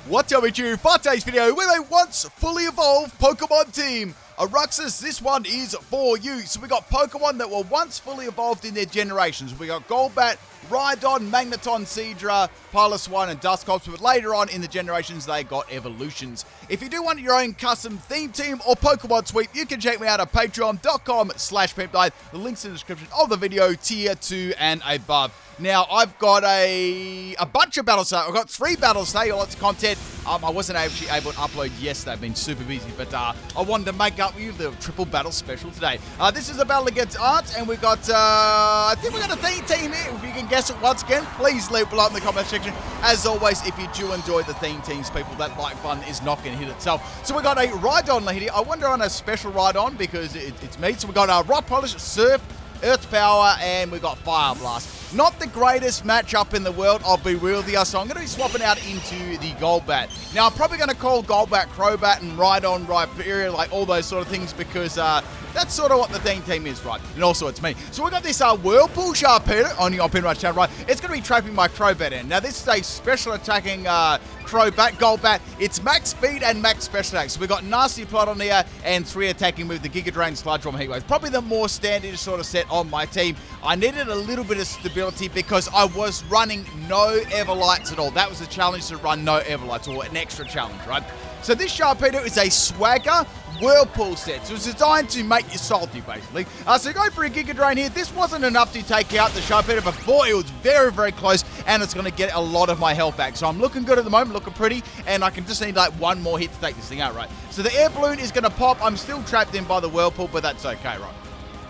What's up, YouTube? For today's video, with a once fully evolved Pokemon team. Aruxus, this one is for you. So we got Pokemon that were once fully evolved in their generations. We got Golbat, Rhydon, Magneton, Seadra, Polishone, and DustCyclops, but later on in the generations, they got evolutions. If you do want your own custom theme team or Pokemon sweep, you can check me out at patreon.com/PIMPNITE. The link's in the description of the video, tier 2 and above. Now, I've got a bunch of battles today. I've got 3 battles today, lots of content. I wasn't actually able to upload yesterday. I've been super busy, but I wanted to make up with you the triple battle special today. This is a battle against Art, and we got, I think we got a theme team here. If you can guess it once again, please leave below in the comment section. As always, if you do enjoy the theme teams, people, that like button is not going to hit itself. So we got a Rhydon here. I wonder on a special Rhydon because it's me. So we got a Rock Polish, Surf, Earth Power, and we got Fire Blast. Not the greatest matchup in the world, I'll be real with you, so I'm going to be swapping out into the Golbat. Now, I'm probably going to call Golbat Crobat and Rhydon Rhyperior, like all those sort of things, because that's sort of what the theme team is, right? And also, it's me. So we got this Whirlpool Sharpedo on your Pinrush channel, right? It's going to be trapping my Crobat in. Now, this is a special attacking Crobat, Golbat. It's max speed and max special attack. So we got Nasty Plot on here and 3 attacking with the Giga Drain, Sludge Bomb, Heatwave. Probably the more standard sort of set on my team. I needed a little bit of stability because I was running no Everlights at all. That was a challenge to run no Everlights, or an extra challenge, right? So this Sharpedo is a Swagger Whirlpool set. So it's designed to make you salty, basically. So go for a Giga Drain here. This wasn't enough to take out the Sharpedo, but boy, it was very, very close, and it's going to get a lot of my health back. So I'm looking good at the moment, looking pretty, and I can just need like one more hit to take this thing out, right? So the Air Balloon is going to pop. I'm still trapped in by the Whirlpool, but that's okay, right?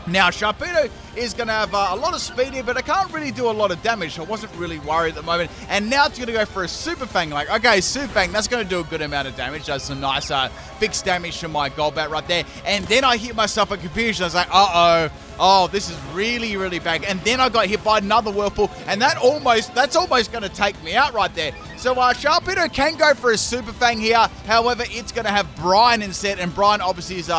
Now, Sharpedo is going to have a lot of speed here, but I can't really do a lot of damage, so I wasn't really worried at the moment. And now it's going to go for a Super Fang. Like, okay, Super Fang, that's going to do a good amount of damage. Does some nice fixed damage to my Golbat right there. And then I hit myself a confusion. I was like, uh-oh. Oh, this is really, really bad. And then I got hit by another Whirlpool, and that's almost going to take me out right there. So Sharpedo can go for a Super Fang here. However, it's going to have Brian instead, and Brian obviously is,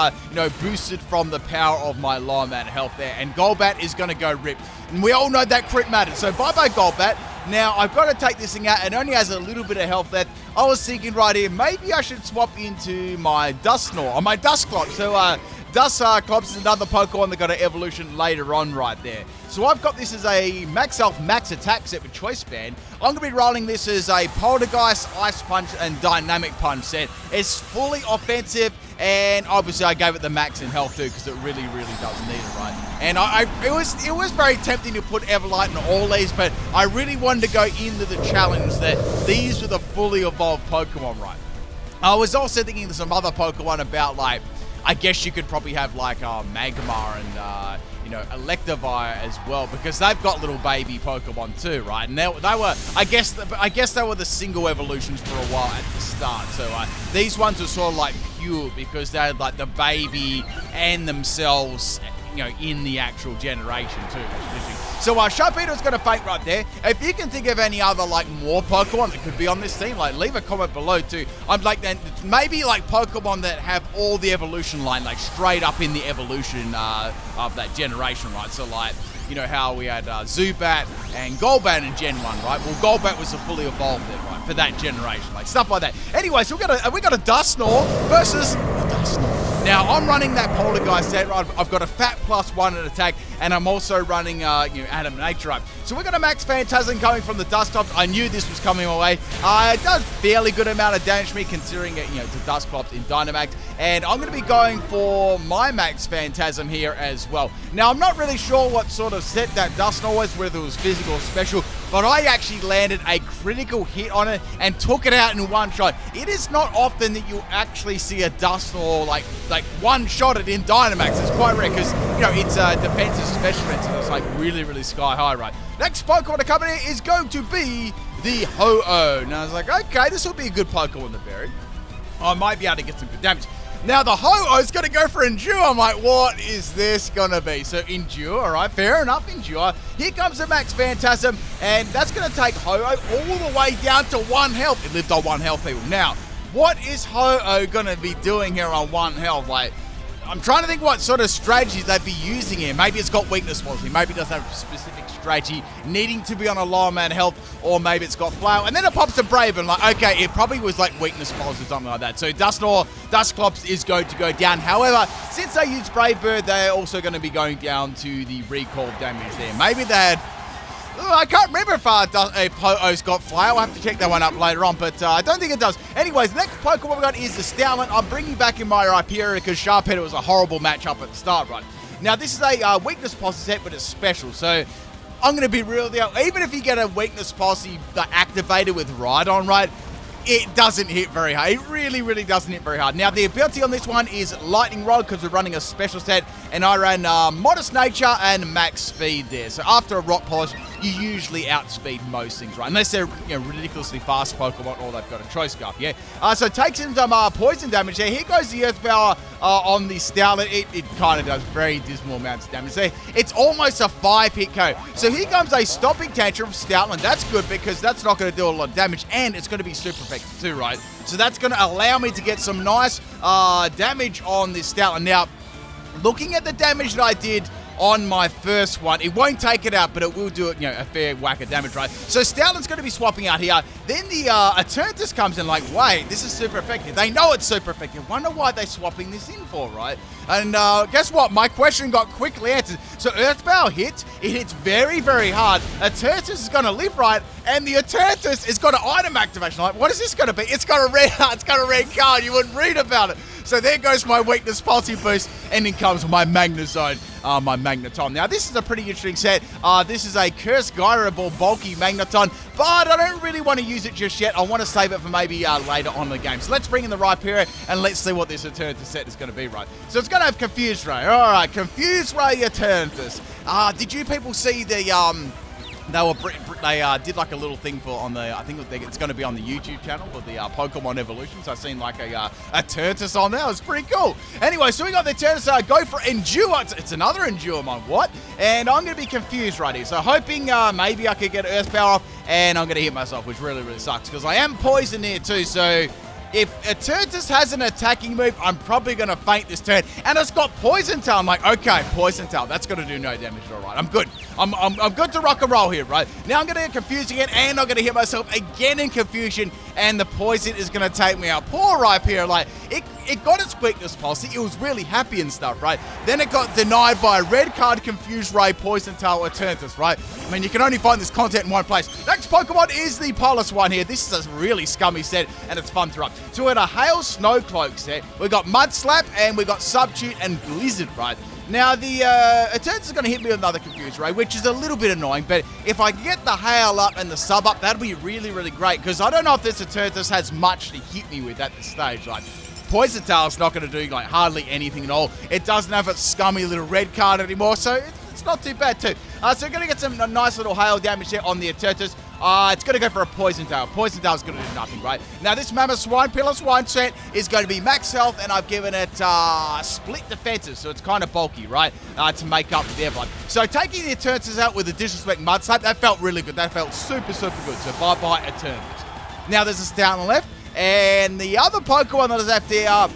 boosted from the power of my low amount of health there. And Golbat is going to go rip. And we all know that crit matters. So bye-bye Golbat. Now, I've got to take this thing out. It only has a little bit of health left. I was thinking right here, maybe I should swap into my Dusknoir, or my DustCyclops. So, DustCyclops is another Pokemon that got an evolution later on right there. So I've got this as a max health, max attack set with Choice Band. I'm going to be rolling this as a Poltergeist, Ice Punch, and Dynamic Punch set. It's fully offensive, and obviously I gave it the max in health too, because it really, really does need it, right? And it was very tempting to put Everlight in all these, but I really wanted to go into the challenge that these were the fully evolved Pokemon, right? I was also thinking of some other Pokemon about, like, I guess you could probably have like Malamar and Electivire as well, because they've got little baby Pokemon too, right? And they were, I guess they were the single evolutions for a while at the start. So these ones are sort of like pure because they had like the baby and themselves, in the actual generation too. So Sharpedo's going to faint right there. If you can think of any other like more Pokemon that could be on this team, like leave a comment below too. I'm like, then maybe like Pokemon that have all the evolution line, like straight up in the evolution of that generation, right? So like, how we had Zubat and Golbat in Gen 1, right? Well, Golbat was a fully evolved then, right? For that generation, like stuff like that. Anyway, so we got a Dusknoir versus a Dusknoir. Now, I'm running that Poltergeist set, right? I've got a fat +1 in attack, and I'm also running, Adam Nature up. So we've got a Max Phantasm coming from the DustCyclops. I knew this was coming my way. It does fairly good amount of damage to me, considering it, to DustCyclops in Dynamax. And I'm going to be going for my Max Phantasm here as well. Now, I'm not really sure what sort of set that Dusknoir was, whether it was physical or special, but I actually landed a critical hit on it and took it out in one shot. It is not often that you actually see a Dusknoir like one-shotted in Dynamax. It's quite rare because, it's a defensive special defense, and it's like really, really sky high, right? Next Pokemon to come in here is going to be the Ho-Oh. Now, I was like, okay, this will be a good Pokemon to bury. I might be able to get some good damage. Now, the Ho-Oh is going to go for Endure. I'm like, what is this going to be? So, Endure, all right, fair enough, Endure. Here comes the Max Phantasm, and that's going to take Ho-Oh all the way down to 1 health. It lived on 1 health, people. Now, what is Ho-Oh going to be doing here on 1 health? Like, I'm trying to think what sort of strategies they'd be using here. Maybe it's got weakness policy. Maybe it doesn't have a specific strategy needing to be on a lower man health, or maybe it's got flail. And then it pops to Brave and like, okay, it probably was like weakness policy or something like that. So DustCyclops is going to go down. However, since they use Brave Bird, they're also going to be going down to the recall damage there. Maybe they had... I can't remember if Ho-Oh's got flail. I'll have to check that one up later on, but I don't think it does. Anyways, the next Pokemon we got is the Stalemate. I'm bringing back in my Rhyperior because Sharpedo was a horrible matchup at the start, right? Now, this is a weakness policy set, but it's special, so I'm going to be real there. Even if you get a weakness policy activated with Rhydon, right, it doesn't hit very hard. It really, really doesn't hit very hard. Now, the ability on this one is Lightning Rod because we're running a special set, and I ran Modest Nature and Max Speed there. So after a Rock Polish, you usually outspeed most things, right? Unless they're ridiculously fast Pokemon or they've got a Choice Scarf, yeah? So it takes in some poison damage there. Here goes the Earth Power on the Stoutland. It kind of does very dismal amounts of damage there. It's almost a 5-hit KO. So here comes a Stomping Tantrum from Stoutland. That's good because that's not going to do a lot of damage, and it's going to be super effective too, right? So that's going to allow me to get some nice damage on this Stoutland. Now, looking at the damage that I did on my first one, it won't take it out, but it will do it, a fair whack of damage, right? So Stoutland's going to be swapping out here. Then the Eternatus comes in like, wait, this is super effective. They know it's super effective. Wonder why they're swapping this in for, right? And guess what? My question got quickly answered. So Earthbow hits. It hits very, very hard. Eternatus is going to live right, and the Eternatus is got an item activation. Like, what is this going to be? It's got a red card. You wouldn't read about it. So there goes my weakness policy boost, and in comes my Magnezone, my Magneton. Now, this is a pretty interesting set. This is a Curse Gyro Ball bulky Magneton, but I don't really want to use it just yet. I want to save it for maybe later on in the game. So let's bring in the Rhyperior, and let's see what this Eternatus set is going to be, right? So it's going to have Confused Ray. All right, Confused Ray Eternatus. Did you people see the... They did like a little thing I think it's going to be on the YouTube channel for the Pokemon Evolutions. I've seen like a Eternatus on there. It was pretty cool. Anyway, so we got the Eternatus. Go for Endure. It's another Enduremon. What? And I'm going to be confused right here. So hoping maybe I could get Earth Power off, and I'm going to hit myself, which really, really sucks because I am poisoned here too. So if Eternatus has an attacking move, I'm probably going to faint this turn. And it's got Poison Tail. I'm like, okay, Poison Tail. That's going to do no damage. All right, I'm good. I'm good to rock and roll here, right? Now I'm going to get confused again, and I'm going to hit myself again in confusion, and the poison is going to take me out. Poor Rhyperior, like, it got its weakness policy. It was really happy and stuff, right? Then it got denied by a red card, Confused Ray, Poison Tail, Eternatus, right? I mean, you can only find this content in one place. Next Pokemon is the Polishone one here. This is a really scummy set, and it's fun to run. So we got a Hail Snow Cloak set. We got Mud Slap, and we got Substitute and Blizzard, right? Now, the Eternatus is going to hit me with another Confused Ray, which is a little bit annoying, but if I get the Hail up and the Sub up, that'll be really, really great, because I don't know if this Eternatus has much to hit me with at this stage. Like, Poison Tail's not going to do, like, hardly anything at all. It doesn't have its scummy little red card anymore, so it's not too bad, too. So we're going to get some nice little hail damage there on the Eternatus. It's going to go for a Poison Tail. Poison Tail's going to do nothing, right? Now, this Mammoth Swine, Pillar Swine set is going to be max health, and I've given it split defenses, so it's kind of bulky, right? To make up for the Everlight. So taking the Eternatus out with the Disrespect Mud Slap, that felt really good. That felt super, super good. So bye-bye Eternatus. Now, there's a Stoutland left, and the other Pokemon that is left there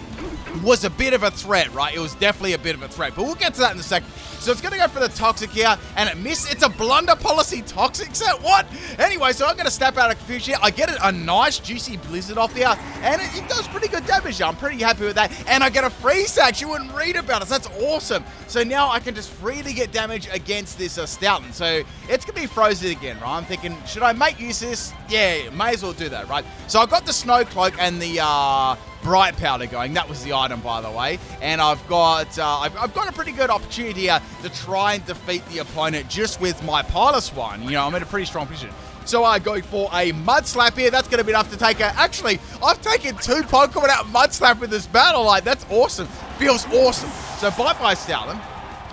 was a bit of a threat, right? It was definitely a bit of a threat, but we'll get to that in a second. So it's going to go for the Toxic here, and it missed. It's a Blunder Policy Toxic set. What? Anyway, so I'm going to snap out of Confusion here. I get a nice, juicy Blizzard off there, and it does pretty good damage. I'm pretty happy with that. And I get a Freeze Sack. You wouldn't read about it. So that's awesome. So now I can just freely get damage against this Stoutland. So it's going to be frozen again, right? I'm thinking, should I make use of this? Yeah, may as well do that, right? So I've got the Snow Cloak and the Bright Powder going. That was the item, by the way. And I've got a pretty good opportunity here to try and defeat the opponent just with my Polishone. You know, I'm in a pretty strong position. So I go for a Mud Slap here. That's going to be enough to take a... Actually, I've taken 2 Pokemon out Mud Slap with this battle. Like, that's awesome. Feels awesome. So bye-bye, Stoutland.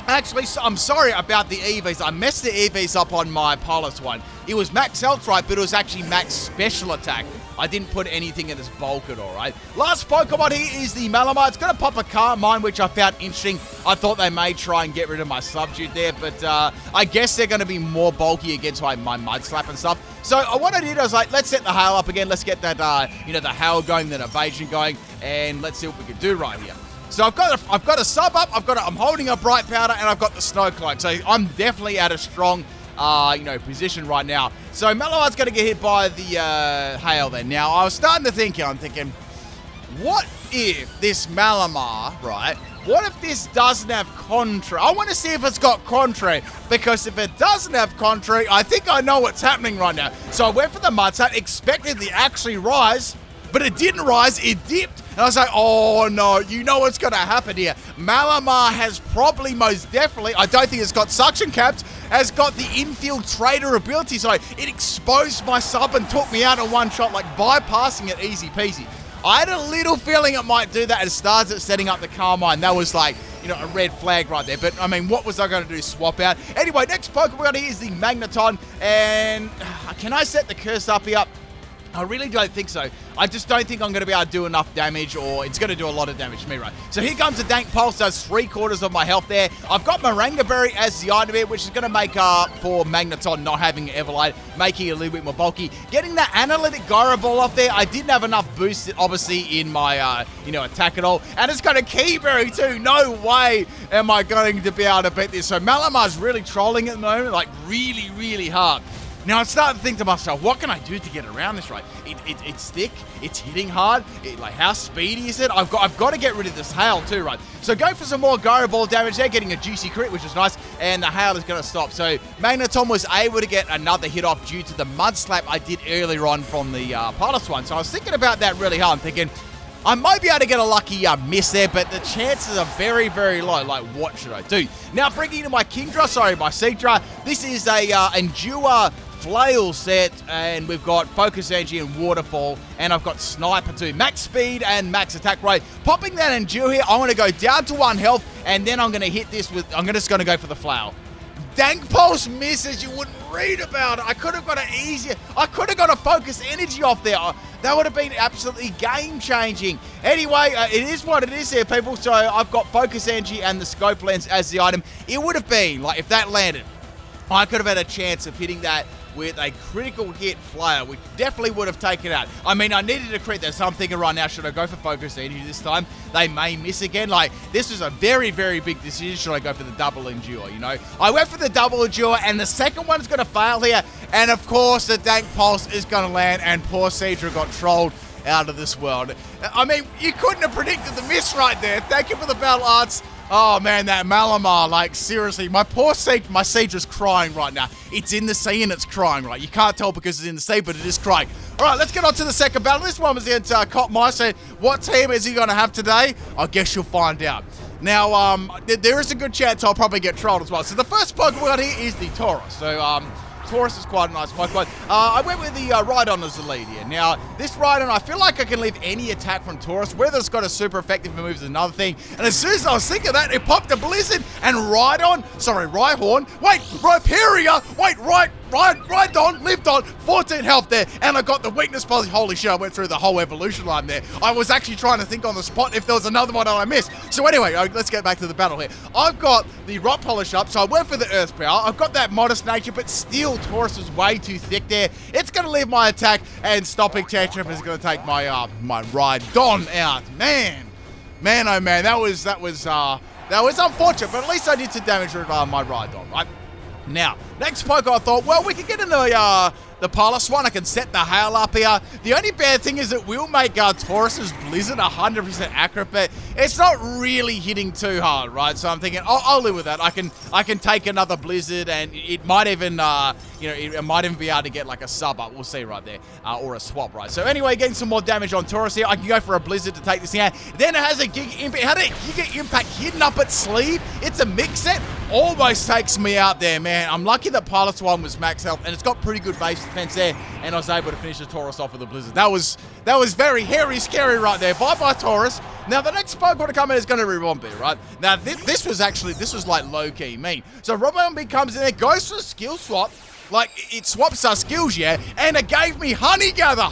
Actually, I'm sorry about the EVs. I messed the EVs up on my Polishone. It was max health, right, but it was actually max special attack. I didn't put anything in this bulk at all, right? Last Pokemon here is the Malamar. It's going to pop a Calm Mind, which I found interesting. I thought they may try and get rid of my Substitute there, but I guess they're going to be more bulky against my Mud Slap and stuff. So what I did, I was like, let's set the Hail up again. Let's get that, the Hail going, that Evasion going, and let's see what we can do right here. So I've got a sub up, I'm holding a bright powder, and I've got the snow cloak. So I'm definitely at a strong, position right now. So Malamar's going to get hit by the hail then. Now I was starting to think, I'm thinking, what if this Malamar, right? What if this doesn't have Contrary? I want to see if it's got Contrary, because if it doesn't have Contrary, I think I know what's happening right now. So I went for the Mud Sap, expected to actually rise, but it didn't rise, it dipped. And I was like, oh no, you know what's going to happen here. Malamar has probably, most definitely, I don't think it's got suction caps, has got the infiltrator ability. So it exposed my sub and took me out in one shot, like bypassing it easy peasy. I had a little feeling it might do that as stars at setting up the Carmine. That was like, a red flag right there. But, I mean, what was I going to do? Swap out? Anyway, next Pokemon here is the Magneton. And can I set the curse up here? I really don't think so. I just don't think I'm going to be able to do enough damage, or it's going to do a lot of damage to me, right? So here comes the Dank Pulse, does 3/4 of my health there. I've got Morangaberry as the item here, which is going to make up for Magneton not having Everlight, making it a little bit more bulky. Getting that Analytic Gyro Ball off there, I didn't have enough boost, obviously, in my, attack at all. And it's got a Keyberry too. No way am I going to be able to beat this. So Malamar's really trolling at the moment, like really, really hard. Now, I'm starting to think to myself, what can I do to get around this, right? It's thick, it's hitting hard, how speedy is it? I've got to get rid of this hail too, right? So go for some more Gyro Ball damage there, getting a juicy crit, which is nice, and the hail is going to stop. So Magneton was able to get another hit off due to the Mud Slap I did earlier on from the Polishone. So I was thinking about that really hard. I'm thinking, I might be able to get a lucky miss there, but the chances are very, very low. Like, what should I do? Now, bringing in my Seadra. This is a Endure Flail set, and we've got Focus Energy and Waterfall, and I've got Sniper too. Max speed and max attack rate. Popping that Endure here, I want to go down to 1 health, and then I'm going to hit this with, I'm just going to go for the Flail. Dank Pulse misses, you wouldn't read about it. I could have got it easier. I could have got a Focus Energy off there. That would have been absolutely game-changing. Anyway, it is what it is here, people. So I've got Focus Energy and the Scope Lens as the item. It would have been, like, if that landed, I could have had a chance of hitting that with a critical hit flare, which definitely would have taken out. I mean, I needed a crit there, so I'm thinking right now, should I go for Focus Energy this time? They may miss again. Like, this was a very, very big decision. Should I go for the double Endure, I went for the double Endure, and the second one's going to fail here. And, of course, the Dank Pulse is going to land, and poor Seadra got trolled out of this world. I mean, you couldn't have predicted the miss right there. Thank you for the battle arts. Oh, man, that Malamar, like, seriously, my poor Seadra, my Seadra's crying right now. It's in the sea and it's crying, right? You can't tell because it's in the sea, but it is crying. All right, let's get on to the second battle. This one was against Cotmice. What team is he going to have today? I guess you'll find out. Now, there is a good chance I'll probably get trolled as well. So the first Pokemon here is the Taurus. So, Taurus is quite a nice Pokemon. I went with the Rhydon as the lead here. Now, this Rhydon, I feel like I can leave any attack from Taurus. Whether it's got a super effective move is another thing. And as soon as I was thinking that, it popped a Blizzard and Rhydon, wait, Rhyperior, wait, Rhydon, lived on, 14 health there, and I got the weakness policy. Holy shit, I went through the whole evolution line there. I was actually trying to think on the spot if there was another one that I missed. So anyway, let's get back to the battle here. I've got the Rock Polish up, so I went for the Earth Power. I've got that Modest Nature, but still Taurus is way too thick there. It's going to leave my attack, and Stopping Tantrum is going to take my my Rhydon out. Man, oh man, that was unfortunate, but at least I did some damage with my Rhydon, right? Now, next Pokemon, I thought, well, we can get in the Polishone. I can set the hail up here. The only bad thing is it will make Taurus's Blizzard 100% accurate, but it's not really hitting too hard, right? So I'm thinking, I'll live with that. I can take another Blizzard, and it might even, it might even be able to get like a sub up. We'll see right there, or a swap, right? So anyway, getting some more damage on Taurus here. I can go for a Blizzard to take this thing out. Then it has a Giga Impact. Had a Giga Impact hidden up its sleeve. It's a mix set. Almost takes me out there, man. I'm lucky that Polishone was max health, and it's got pretty good base defense there, and I was able to finish the Taurus off with the Blizzard. That was very hairy, scary right there. Bye-bye, Taurus. Now, the next Pokemon to come in is going to be Ribombee, right? Now, this was like low-key mean. So, Ribombee comes in there, goes for a skill swap. Like, it swaps our skills, yeah, and it gave me Honeygather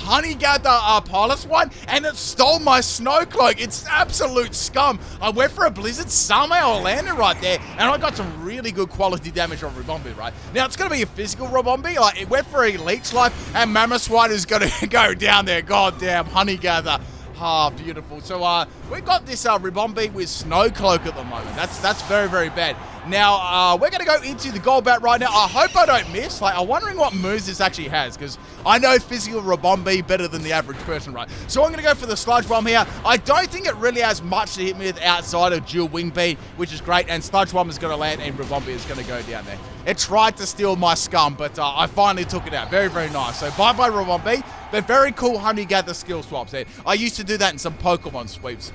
Polishone, and it stole my Snow Cloak. It's absolute scum. I went for a Blizzard, somehow I landed right there, and I got some really good quality damage on Ribombee, right? Now, it's going to be a physical Ribombee. Like, it went for a Leech Life, and Mammoth Swine is going to go down there. Goddamn, Honeygather. Ah, beautiful. So we got this Ribombee with Snow Cloak at the moment. That's very, very bad. Now, we're going to go into the Golbat right now. I hope I don't miss. Like, I'm wondering what moves this actually has, because I know physical Ribombee better than the average person, right? So I'm going to go for the Sludge Bomb here. I don't think it really has much to hit me with outside of Dual Wing Beat, which is great, and Sludge Bomb is going to land, and Ribombee is going to go down there. It tried to steal my scum, but I finally took it out. Very, very nice. So bye-bye Ribombee, but very cool Honey Gather skill swaps there. I used to do that in some Pokemon sweeps.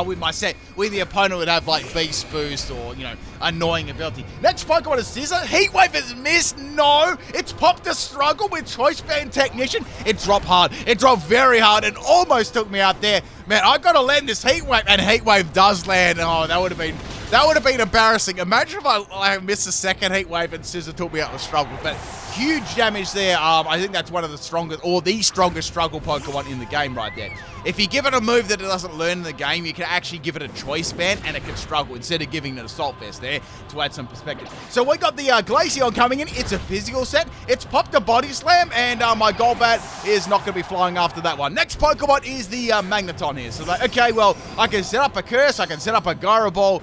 With my set, where the opponent would have like Beast Boost or, you know, annoying ability. Next Pokemon is Scissor. Heat Wave is missed. No, it's popped a struggle with Choice Band Technician. It dropped hard. It dropped very hard and almost took me out there. Man, I gotta land this Heat Wave, and Heat Wave does land. Oh, that would have been embarrassing. Imagine if I missed a second Heat Wave and Scissor took me out the struggle. But huge damage there. I think that's one of the strongest, or the strongest struggle Pokemon in the game right there. If you give it a move that it doesn't learn in the game, you can actually give it a Choice Band and it can struggle instead of giving it a Assault Vest there to add some perspective. So we got the Glaceon coming in. It's a physical set. It's popped a Body Slam, and my Golbat is not going to be flying after that one. Next Pokemon is the Magneton here. So like, okay, well, I can set up a Curse. I can set up a Gyro Ball.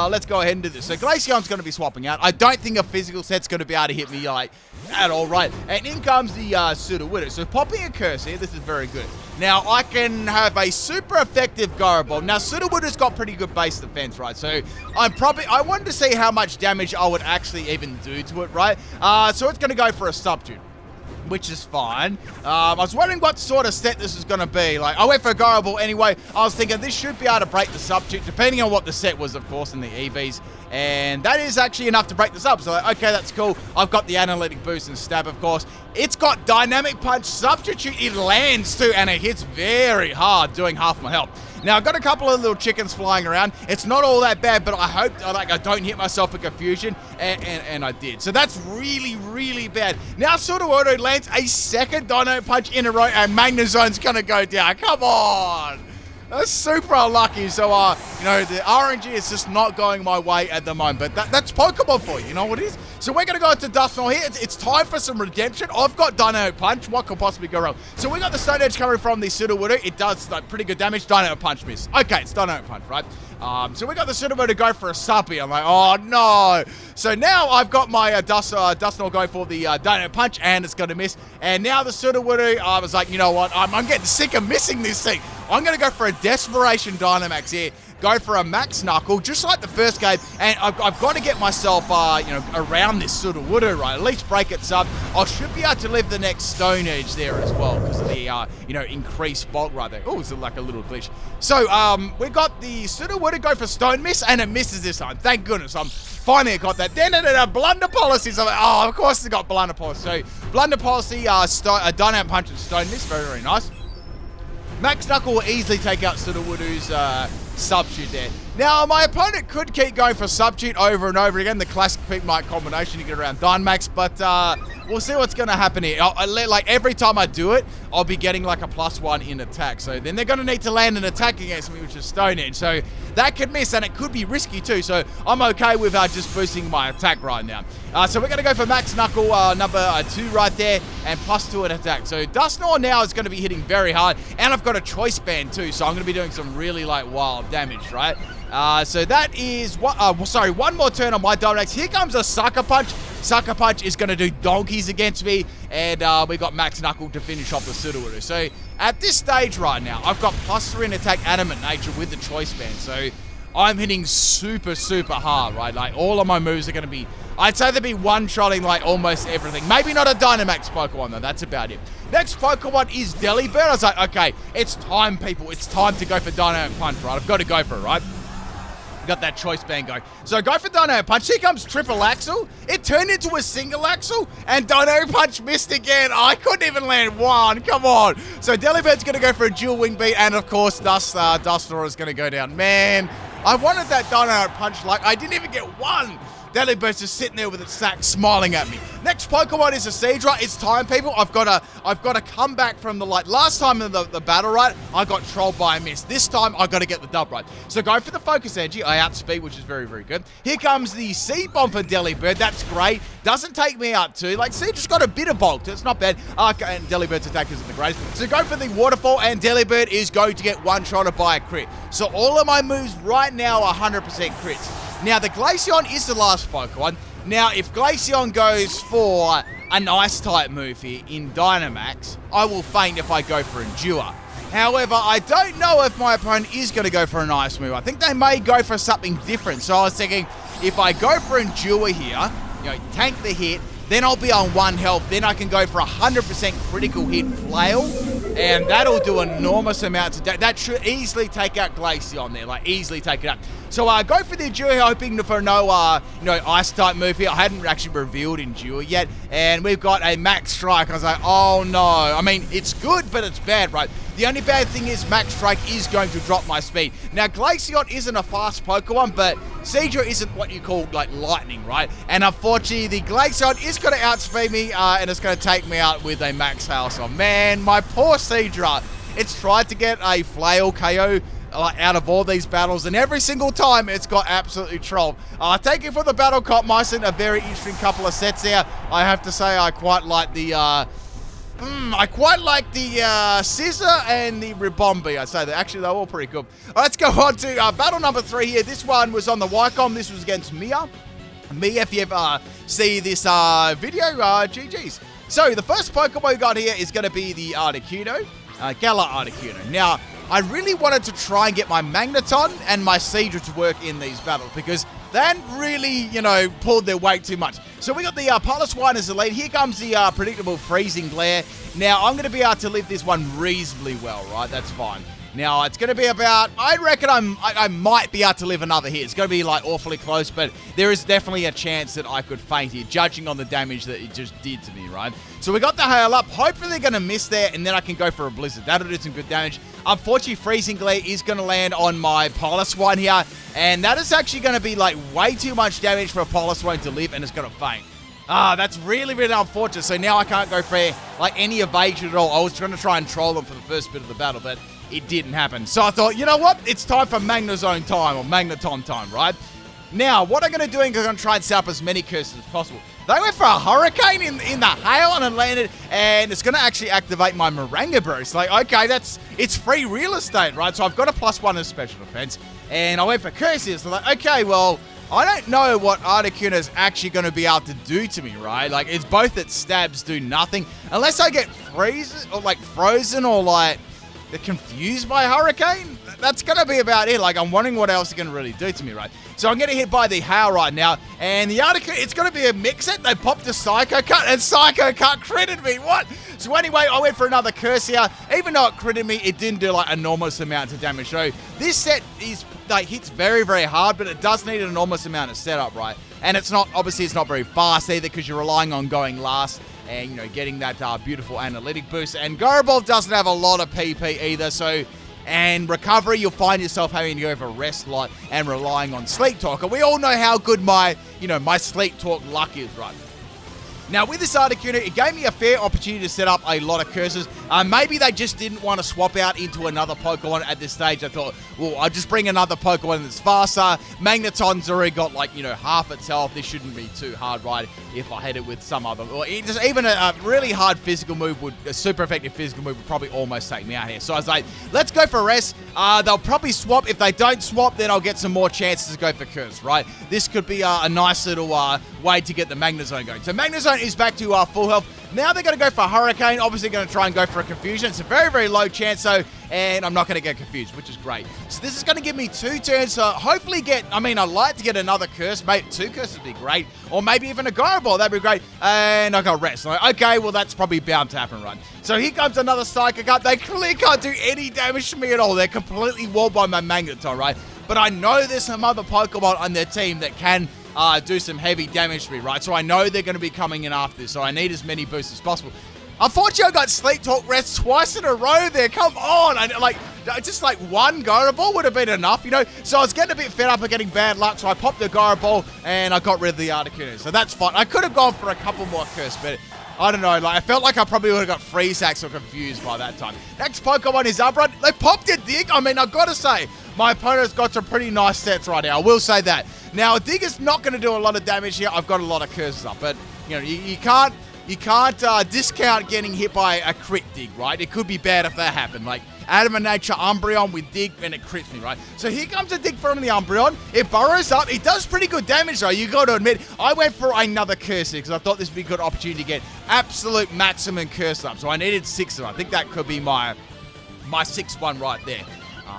Let's go ahead and do this. So Glaceon's going to be swapping out. I don't think a physical set's going to be able to hit me like at all, right? And in comes the Sudowoodo. So popping a Curse here. This is very good. Now, I can have a super effective Gyro Ball. Now, Sudowoodo's got pretty good base defense, right? So, I wanted to see how much damage I would actually even do to it, right? So it's going to go for a Substitute, which is fine. I was wondering what sort of set this is going to be. Like, I went for a Gyro Ball anyway. I was thinking this should be able to break the Substitute, depending on what the set was, of course, in the EVs. And that is actually enough to break this up. So, like, okay, that's cool. I've got the Analytic Boost and Stab, of course. It's got Dynamic Punch Substitute. It lands too, and it hits very hard, doing half my health. Now, I've got a couple of little chickens flying around. It's not all that bad, but I hope I don't hit myself with Confusion, and I did. So that's really, really bad. Now, Sudowoodo lands a second Dino Punch in a row, and Magnezone's going to go down. Come on! That's super unlucky. So, you know, the RNG is just not going my way at the moment. But that's Pokemon for you. You know what it is? So we're going to go into Dusknoir here. It's time for some redemption. I've got Dino Punch. What could possibly go wrong? So we got the Stone Edge coming from the Sudowoodo. It does like pretty good damage. Dino Punch miss. Okay, it's Dino Punch, right? So we got the Sudowoodo go for a Suppy. I'm like, oh no. So now I've got my Dusknoir go for the Dino Punch, and it's going to miss. And now the Sudowoodo, I was like, you know what? I'm getting sick of missing this thing. I'm going to go for a Desperation Dynamax here. Go for a Max Knuckle, just like the first game, and I've got to get myself, you know, around this Sudowoodo, right? At least break its up. I should be able to live the next Stone Edge there as well, because of the, you know, increased bulk right there. Oh, it's like a little glitch. So, we got the Sudowoodo go for Stone Miss, and it misses this time. Thank goodness. Finally got that. Then it had a Blunder Policy. So, oh, of course it got Blunder Policy. So, Blunder Policy, Dynamic Punch and Stone Miss. Very, very nice. Max Knuckle will easily take out Sudowoodo's Substitute there. Now, my opponent could keep going for Substitute over and over again, the classic PIMPNITE combination to get around Dynamax, but we'll see what's going to happen here. Like, every time I do it, I'll be getting like a +1 in attack, so then they're going to need to land an attack against me, which is Stone Edge, so that could miss, and it could be risky too, so I'm okay with just boosting my attack right now. So we're going to go for Max Knuckle, number 2 right there, and +2 in attack. So Dusknoir now is going to be hitting very hard, and I've got a Choice Band too, so I'm going to be doing some really like wild damage, right? So that is what, one more turn on my Dynamax. Here comes a Sucker Punch. Sucker Punch is going to do donkeys against me, and we got Max Knuckle to finish off the Sudowoodo. So at this stage right now, I've got +3 in attack, Adamant Nature with the Choice Band. So I'm hitting super, super hard, right? Like, all of my moves are going to be, I'd say they'd be one-shotting, like, almost everything. Maybe not a Dynamax Pokemon, though. That's about it. Next Pokemon is Delibird. I was like, okay, it's time, people. It's time to go for Dynamic Punch, right? I've got to go for it, right? Got that Choice Band going. So go for Dino Punch. Here comes Triple Axle. It turned into a Single Axle, and Dino Punch missed again. I couldn't even land one. Come on. So Delibird's going to go for a Dual Wing Beat, and of course, Dusknoir is going to go down. Man, I wanted that Dino Punch. Like, I didn't even get one. Delibird's just sitting there with its sack smiling at me. Next Pokemon is a Seadra. It's time, people. I've got to come back from the last time in the battle, right? I got trolled by a miss. This time I got to get the dub right. So go for the Focus Energy. I outspeed, which is very, very good. Here comes the Seed Bomb for Delibird. That's great. Doesn't take me out too. Like, Seadra's got a bit of bulk. It's not bad. And Delibird's attack isn't the greatest. So go for the Waterfall, and Delibird is going to get one-shotted by a crit. So all of my moves right now are 100% crits. Now, the Glaceon is the last Pokemon. Now, if Glaceon goes for an Ice-type move here in Dynamax, I will faint if I go for Endure. However, I don't know if my opponent is going to go for an Ice move. I think they may go for something different. So I was thinking, if I go for Endure here, tank the hit, then I'll be on 1 health. Then I can go for 100% critical hit Flail, and that'll do enormous amounts of damage. That should easily take out Glaceon there, easily take it out. So go for the Endure, hoping for no Ice-type move here. I hadn't actually revealed Endure yet, and we've got a Max Strike. I was like, oh no. I mean, it's good, but it's bad, right? The only bad thing is Max Strike is going to drop my speed. Now, Glaceon isn't a fast Pokemon, but Seadra isn't what you call, lightning, right? And unfortunately, the Glaceon is going to outspeed me, and it's going to take me out with a Max Hail. So, man, my poor Seadra. It's tried to get a Flail KO out of all these battles, and every single time it's got absolutely trolled. Thank you for the Battle Cop, Myson. A very interesting couple of sets there. I have to say I quite like the Scissor and the Ribombi. I'd say that actually they're all pretty good. Let's go on to battle number 3 here. This one was on the Wycombe. This was against Mia. Mia, if you ever see this video, GG's. So the first Pokemon we got here is going to be the Articuno, Galar Articuno. Now, I really wanted to try and get my Magneton and my Seadra to work in these battles because they hadn't really, pulled their weight too much. So we got the Polishone as the lead. Here comes the predictable Freezing Glare. Now, I'm going to be able to live this one reasonably well, right? That's fine. Now, it's going to be about, I reckon I might be able to live another hit. It's going to be, awfully close, but there is definitely a chance that I could faint here, judging on the damage that it just did to me, right? So we got the Hail up. Hopefully they're going to miss there, and then I can go for a Blizzard. That'll do some good damage. Unfortunately, Freezing Glare is going to land on my Polishone here, and that is actually going to be, way too much damage for a Polishone to live, and it's going to faint. That's really, really unfortunate. So now I can't go for, any evasion at all. I was trying to try and troll them for the first bit of the battle, but it didn't happen. So I thought, you know what? It's time for Magnezone time, or Magneton time, right? Now, what I'm going to do is I'm going to try and set up as many curses as possible. They went for a Hurricane in the hail and it landed, and it's going to actually activate my Maranga Burst. Okay, it's free real estate, right? So I've got a +1 as special defense, and I went for curses. So okay, well, I don't know what Articuno is actually going to be able to do to me, right? It's both its stabs do nothing. Unless I get frozen or confused by Hurricane, that's going to be about it. I'm wondering what else it's going to really do to me, right? So I'm getting hit by the Hail right now, and the Articuno, it's going to be a mix-it. They popped a Psycho Cut, and Psycho Cut critted me. What? So anyway, I went for another Curse here. Even though it critted me, it didn't do enormous amounts of damage. So this set is hits very, very hard, but it does need an enormous amount of setup, right? And it's not very fast either because you're relying on going last and, getting that beautiful analytic boost. And Gorobov doesn't have a lot of PP either, so... And recovery, you'll find yourself having to go for rest a lot and relying on Sleep Talk. And we all know how good my Sleep Talk luck is, right? Now, with this Articuno, it gave me a fair opportunity to set up a lot of curses. Maybe they just didn't want to swap out into another Pokemon at this stage. I thought, well, I'll just bring another Pokemon that's faster. Magneton's already got, half its health. This shouldn't be too hard, right, if I hit it with some other... Or just even a really hard physical move a super effective physical move would probably almost take me out here. So I was like, let's go for rest. They'll probably swap. If they don't swap, then I'll get some more chances to go for curse, right? This could be a nice little way to get the Magnezone going. So Magnezone is back to full health. Now they're going to go for Hurricane. Obviously going to try and go for a Confusion. It's a very, very low chance, though, and I'm not going to get confused, which is great. So this is going to give me 2 turns to hopefully I'd like to get another Curse. Maybe 2 curses would be great. Or maybe even a Goroball. That'd be great. And I got rest. Okay, well, that's probably bound to happen, right? So here comes another Psychic Up. They clearly can't do any damage to me at all. They're completely walled by my Magneton, right? But I know there's some other Pokemon on their team that can do some heavy damage to me, right? So I know they're going to be coming in after this, so I need as many boosts as possible. Unfortunately, I got Sleep Talk rest twice in a row there. Come on. just like one Gyro Ball would have been enough, you know? So I was getting a bit fed up of getting bad luck, so I popped the Gyro Ball and I got rid of the Articuno. So that's fine. I could have gone for a couple more Curse, but I don't know, like, I felt like I probably would have got Freeze Hacks or Confused by that time. Next Pokemon is Umbreon. They popped a Dig. I mean, I've got to say, my opponent's got some pretty nice sets right now. I will say that. Now, a Dig is not going to do a lot of damage here. I've got a lot of curses up, but, you know, you can't discount getting hit by a crit Dig, right? It could be bad if that happened. Like, Adamant Nature Umbreon with Dig, and it crits me, right? So here comes a Dig from the Umbreon. It burrows up. It does pretty good damage, though. You got to admit, I went for another Curse because I thought this would be a good opportunity to get absolute maximum Curse up. So I needed 6 of them. I think that could be my 6th one right there.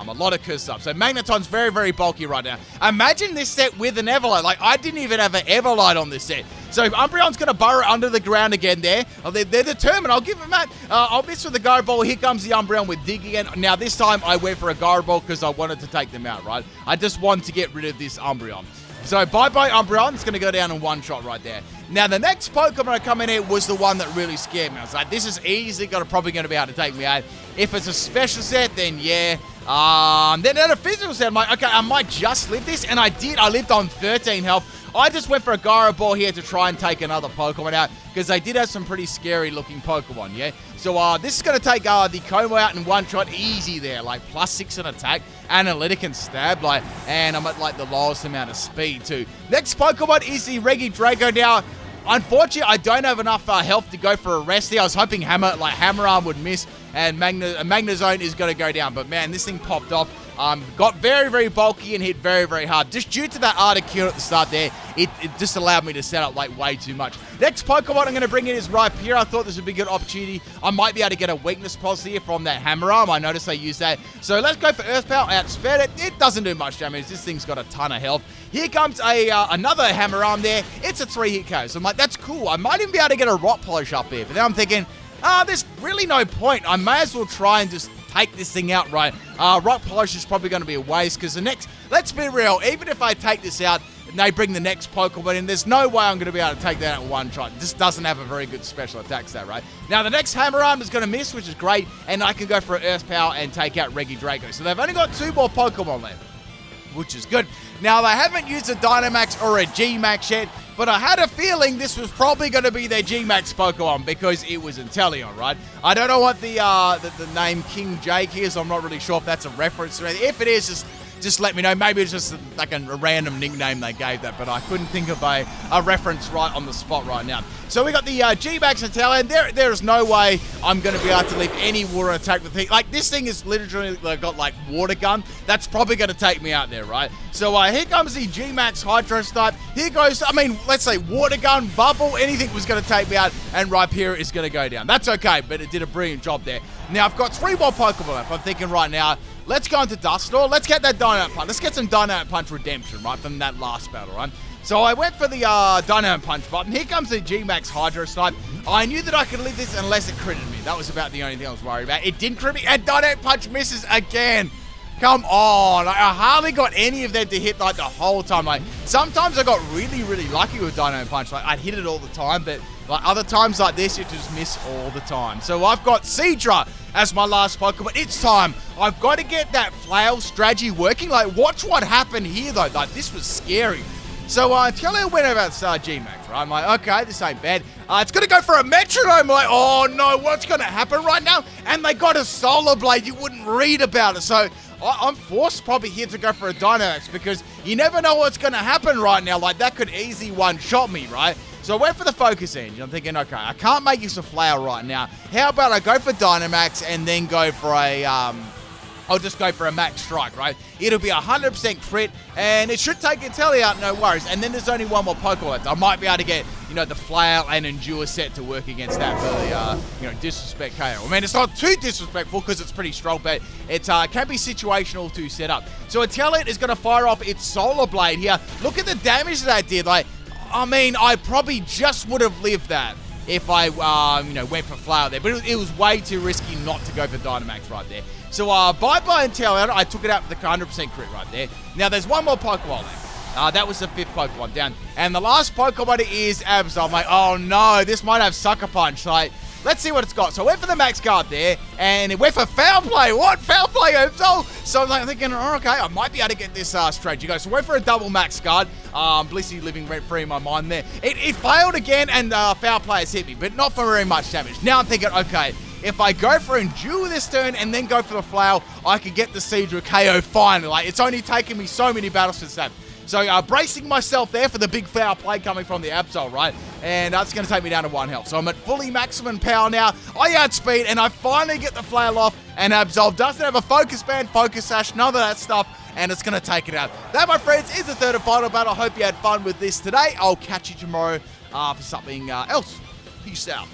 A lot of Curse up. So Magneton's very, very bulky right now. Imagine this set with an Everlight. Like, I didn't even have an Everlight on this set. So Umbreon's going to burrow under the ground again there. They're determined. I'll give them that. I'll miss with the Gyro Ball. Here comes the Umbreon with Dig again. Now, this time I went for a Gyro Ball because I wanted to take them out, right? I just wanted to get rid of this Umbreon. So bye-bye Umbreon. It's going to go down in one shot right there. Now, the next Pokemon I come in here was the one that really scared me. I was like, this is easily probably going to be able to take me out. If it's a special set, then yeah. Then at a physical set, I'm like, okay, I might just live this. And I did. I lived on 13 health. I just went for a Gyro Ball here to try and take another Pokemon out because they did have some pretty scary looking Pokemon, yeah? So this is going to take the Como out in one shot easy there, like +6 in attack, analytic and stab, like, and I'm at like the lowest amount of speed too. Next Pokemon is the Regidrago. Now, unfortunately, I don't have enough health to go for a rest here. I was hoping Hammer Arm would miss and Magnezone is going to go down. But man, this thing popped off. Got very, very bulky and hit very, very hard. Just due to that Articuno at the start there, it just allowed me to set up like way too much. Next Pokemon I'm going to bring in is Rhyperior. I thought this would be a good opportunity. I might be able to get a weakness pulse here from that Hammer Arm. I noticed they used that. So let's go for Earth Power. Outsped it. It doesn't do much damage. This thing's got a ton of health. Here comes another Hammer Arm there. It's a 3-hit KO. So I'm like, that's cool. I might even be able to get a Rock Polish up here. But then I'm thinking, there's really no point. I may as well try and just take this thing out, right? Rock Polish is probably going to be a waste because the next, let's be real, even if I take this out and they bring the next Pokemon in, there's no way I'm going to be able to take that out in one shot. It just doesn't have a very good special attack stat, right? Now, the next Hammer Arm is going to miss, which is great, and I can go for Earth Power and take out Regidrago. So they've only got 2 more Pokemon left, which is good. Now, they haven't used a Dynamax or a G-Max yet, but I had a feeling this was probably going to be their G-Max Pokemon because it was Inteleon, right? I don't know what the name King Jake is. I'm not really sure if that's a reference to anything. If it is, just let me know. Maybe it's just like a random nickname they gave that, but I couldn't think of a reference right on the spot right now. So we got the G-Max Inteleon. There is no way I'm going to be able to leave any water attack with the thing. Like, this thing is literally got like water gun. That's probably going to take me out there, right? So here comes the G-Max Hydro type. Here goes, I mean, let's say water gun, bubble, anything was going to take me out, and Rhyperior is going to go down. That's okay, but it did a brilliant job there. Now, I've got 3 more Pokemon left. I'm thinking right now, let's go into Dust Store. Let's get that Dynamite Punch. Let's get some Dynamite Punch redemption, right, from that last battle, right? So I went for the Dynamite Punch button. Here comes the G-Max Hydro Snipe. I knew that I could leave this unless it critted me. That was about the only thing I was worried about. It didn't crit me, and Dynamite Punch misses again. Come on. I hardly got any of them to hit like the whole time. Like, sometimes I got really, really lucky with Dynamite Punch. Like, I'd hit it all the time, but like other times like this, you just miss all the time. So I've got Seadra as my last Pokemon. It's time. I've got to get that flail strategy working. Like, watch what happened here, though. Like, this was scary. So Inteleon went about G-Max, right? I'm like, okay, this ain't bad. It's going to go for a Metronome. I'm like, oh, no, what's going to happen right now? And they got a Solar Blade. You wouldn't read about it. So I'm forced probably here to go for a Dynamax because you never know what's going to happen right now. Like, that could easily one-shot me, right? So I went for the Focus Engine. I'm thinking, okay, I can't make use of Flower right now. How about I go for Dynamax and then go for a, I'll just go for a Max Strike, right? It'll be 100% crit, and it should take Inteleon out, no worries. And then there's only 1 more Pokemon left. I might be able to get, you know, the Flail and Endure set to work against that for the, you know, Disrespect KO. I mean, it's not too disrespectful because it's pretty strong, but it can be situational to set up. So Inteleon is going to fire off its Solar Blade here. Look at the damage that did. Like, I mean, I probably just would have lived that if I, you know, went for Flower there. But it was way too risky not to go for Dynamax right there. So, bye-bye Inteleon. I took it out for the 100% crit right there. Now, there's 1 more Pokemon left. That was the 5th Pokemon down. And the last Pokemon is Absol. I'm like, oh no, this might have Sucker Punch. Like, let's see what it's got. So I went for the max guard there, and it went for foul play. What? Foul play, Absol? So I'm like thinking, oh, okay, I might be able to get this strategy going. So I went for a double max guard. Blissey living rent-free in my mind there. It failed again, and foul players hit me, but not for very much damage. Now I'm thinking, okay, if I go for Endure this turn and then go for the flail, I could get the Siege with KO finally. Like, it's only taken me so many battles since that. So bracing myself there for the big foul play coming from the Absol, right? And that's going to take me down to 1 health. So I'm at fully maximum power now. I outspeed, and I finally get the flail off, and Absol doesn't have a focus band, focus sash, none of that stuff, and it's going to take it out. That, my friends, is the third and final battle. I hope you had fun with this today. I'll catch you tomorrow for something else. Peace out.